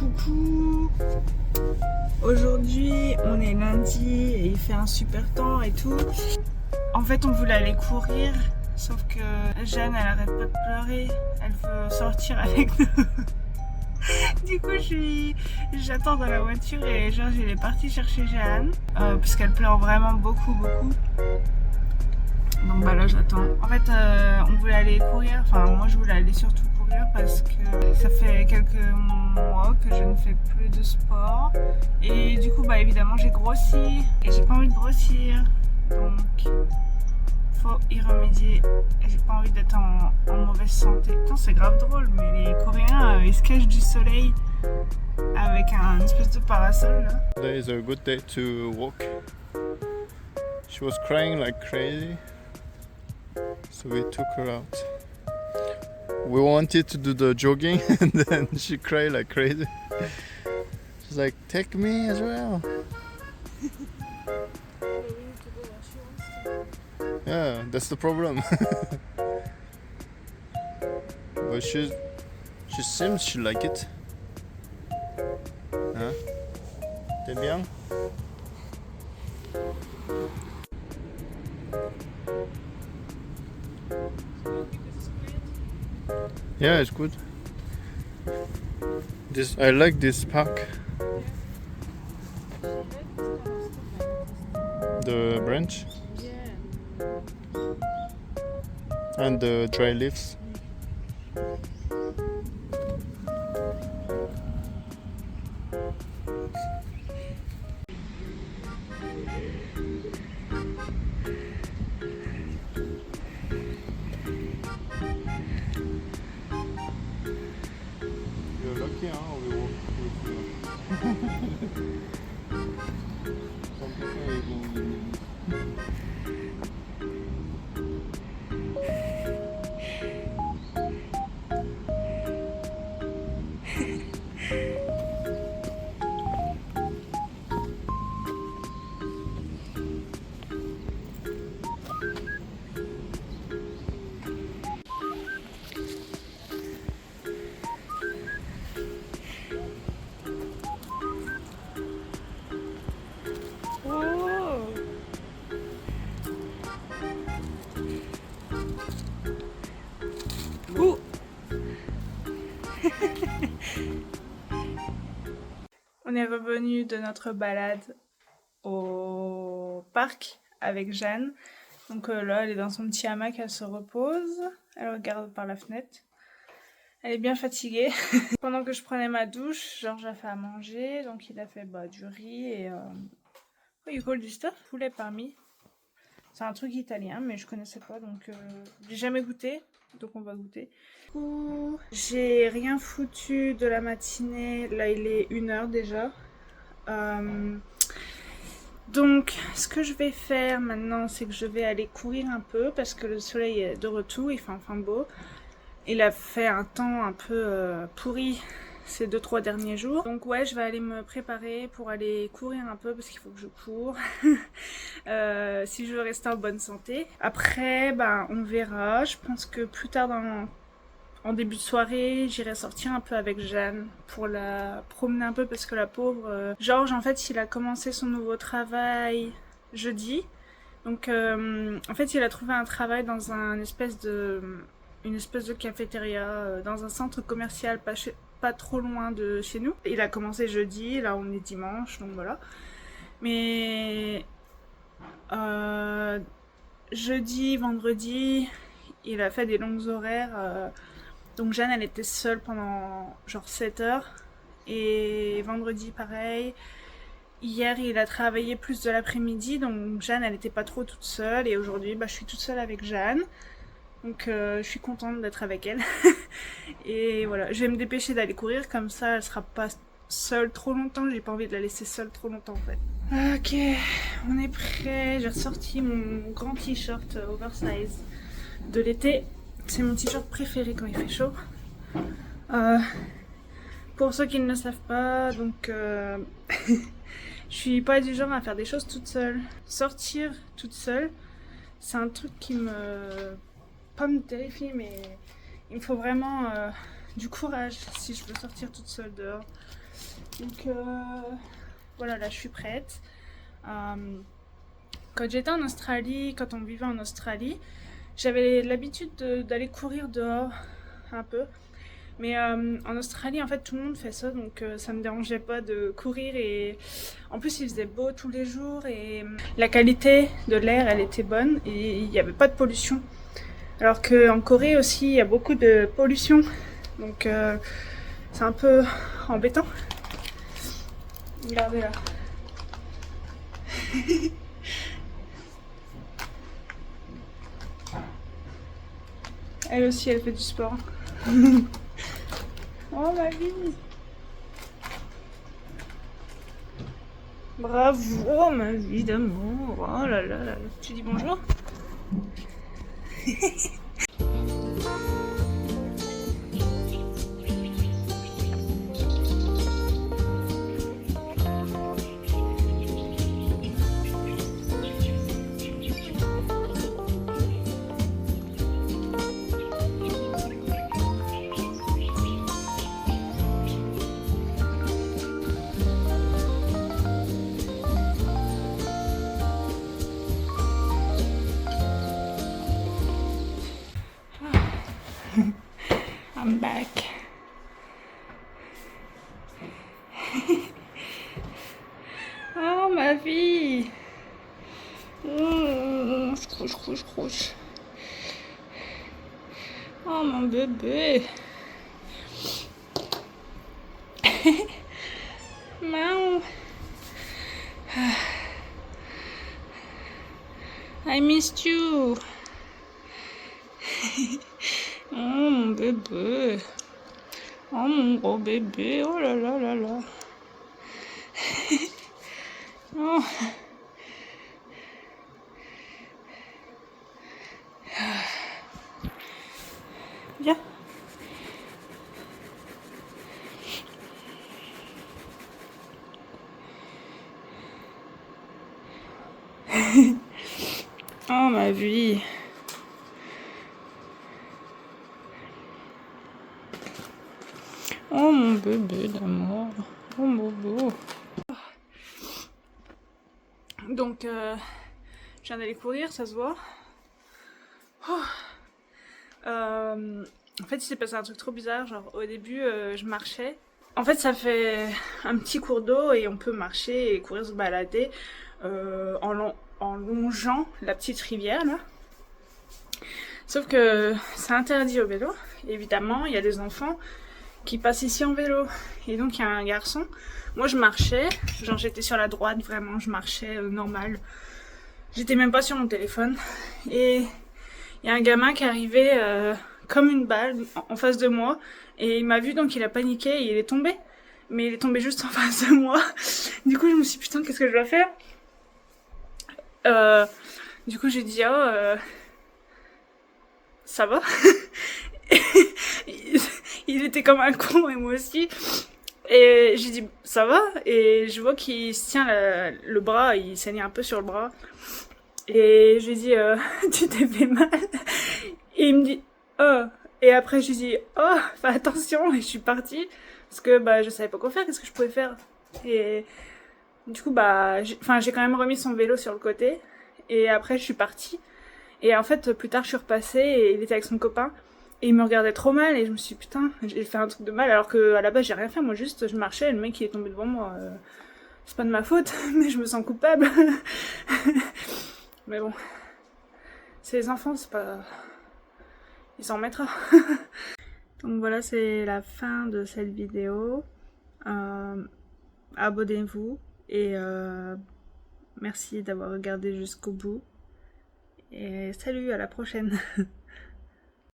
Coucou. Aujourd'hui on est lundi et il fait un super temps et tout. En fait on voulait aller courir, sauf que Jeanne elle arrête pas de pleurer, elle veut sortir avec nous. Du coup j'attends dans la voiture et Georges il est parti chercher Jeanne parce qu'elle pleure vraiment beaucoup. Donc bah là j'attends. En fait on voulait aller courir, enfin moi je voulais aller surtout courir parce que ça fait quelques mois que je ne fais plus de sport. Et du coup bah évidemment j'ai grossi et j'ai pas envie de grossir. Donc faut y remédier. Et j'ai pas envie d'être en mauvaise santé. Putain c'est grave drôle mais les Coréens ils se cachent du soleil avec un espèce de parasol là. Today is a good day to walk. She was crying like crazy, so we took her out. We wanted to do the jogging and then she cried like crazy. She's like, take me as well. Yeah, that's the problem. But she seems she like it. Hein? T'es bien? Yeah, it's good. I like this park. The branch and the dry leaves. You're lucky, huh? We walk with you. Some people even... On est revenu de notre balade au parc avec Jeanne. Donc là, elle est dans son petit hamac, elle se repose. Elle regarde par la fenêtre. Elle est bien fatiguée. Pendant que je prenais ma douche, Georges a fait à manger. Donc il a fait du riz et you call du stuff, poulet parmi. C'est un truc italien, mais je connaissais pas, donc j'ai jamais goûté. Donc on va goûter. J'ai rien foutu de la matinée. Là il est 1h déjà. Donc ce que je vais faire maintenant, c'est que je vais aller courir un peu parce que le soleil est de retour, il fait enfin beau. Il a fait un temps un peu pourri ces 2-3 derniers jours. Donc ouais, je vais aller me préparer pour aller courir un peu parce qu'il faut que je cours si je veux rester en bonne santé. Après, on verra. Je pense que plus tard en début de soirée, j'irai sortir un peu avec Jeanne pour la promener un peu parce que la pauvre Georges, en fait, il a commencé son nouveau travail jeudi. Donc en fait, il a trouvé un travail dans une espèce de cafétéria dans un centre commercial pas trop loin de chez nous. Il a commencé jeudi, là on est dimanche, donc voilà. Mais jeudi, vendredi, il a fait des longues horaires. Donc Jeanne, elle était seule pendant genre 7 heures. Et vendredi, pareil. Hier, il a travaillé plus de l'après-midi, donc Jeanne, elle était pas trop toute seule. Et aujourd'hui, je suis toute seule avec Jeanne. Donc je suis contente d'être avec elle. Et voilà, je vais me dépêcher d'aller courir, comme ça elle sera pas seule trop longtemps. J'ai pas envie de la laisser seule trop longtemps en fait. Ok, on est prêt. J'ai ressorti mon grand t-shirt oversize de l'été. C'est mon t-shirt préféré quand il fait chaud. Pour ceux qui ne le savent pas, donc je suis pas du genre à faire des choses toute seule. Sortir toute seule, c'est un truc qui pas me terrifie, mais il me faut vraiment du courage si je veux sortir toute seule dehors. Donc voilà, là je suis prête. Quand j'étais en Australie, quand on vivait en Australie, j'avais l'habitude d'aller courir dehors un peu. Mais en Australie, en fait, tout le monde fait ça, donc ça me dérangeait pas de courir. Et en plus, il faisait beau tous les jours et la qualité de l'air, elle était bonne et il n'y avait pas de pollution. Alors qu'en Corée aussi, il y a beaucoup de pollution, donc c'est un peu embêtant. Regardez là. Elle aussi, elle fait du sport. Oh ma vie! Bravo ma vie d'amour! Oh là là là! Tu dis bonjour? I'm back. Oh ma vie! Je couche. Oh mon bébé! Miaou! I missed you! Oh mon bébé! Oh mon gros bébé! Oh là là là là! Oh. Viens! Oh ma vie! Oh mon bébé d'amour! Oh mon beau! Donc, je viens d'aller courir, ça se voit. Oh. En fait, il s'est passé un truc trop bizarre. Genre, au début, je marchais. En fait, ça fait un petit cours d'eau et on peut marcher et courir, se balader en longeant la petite rivière là. Sauf que c'est interdit au vélo. Évidemment, il y a des enfants qui passent ici en vélo. Et donc, il y a un garçon. Moi, je marchais. Genre, j'étais sur la droite, vraiment. Je marchais normal. J'étais même pas sur mon téléphone. Et il y a un gamin qui est arrivé comme une balle en face de moi. Et il m'a vu, donc il a paniqué et il est tombé. Mais il est tombé juste en face de moi. Du coup, je me suis dit, putain, qu'est-ce que je dois faire? Du coup, j'ai dit, oh, ça va? Il était comme un con et moi aussi. Et j'ai dit, ça va? Et je vois qu'il se tient le bras, il saignait un peu sur le bras. Et je lui ai dit, tu t'es fait mal? Et il me dit, oh. Et après, je lui ai dit, oh, fais attention. Et je suis partie. Parce que bah, je savais pas quoi faire, qu'est-ce que je pouvais faire? Et du coup, bah, j'ai quand même remis son vélo sur le côté. Et après, je suis partie. Et en fait, plus tard, je suis repassée et il était avec son copain. Et il me regardait trop mal et je me suis dit, putain, j'ai fait un truc de mal. Alors que à la base, j'ai rien fait. Moi, juste, je marchais et le mec, il est tombé devant moi. C'est pas de ma faute, mais je me sens coupable. Mais bon, c'est les enfants, c'est pas... Il s'en mettra. Donc voilà, c'est la fin de cette vidéo. Abonnez-vous et merci d'avoir regardé jusqu'au bout. Et salut, à la prochaine.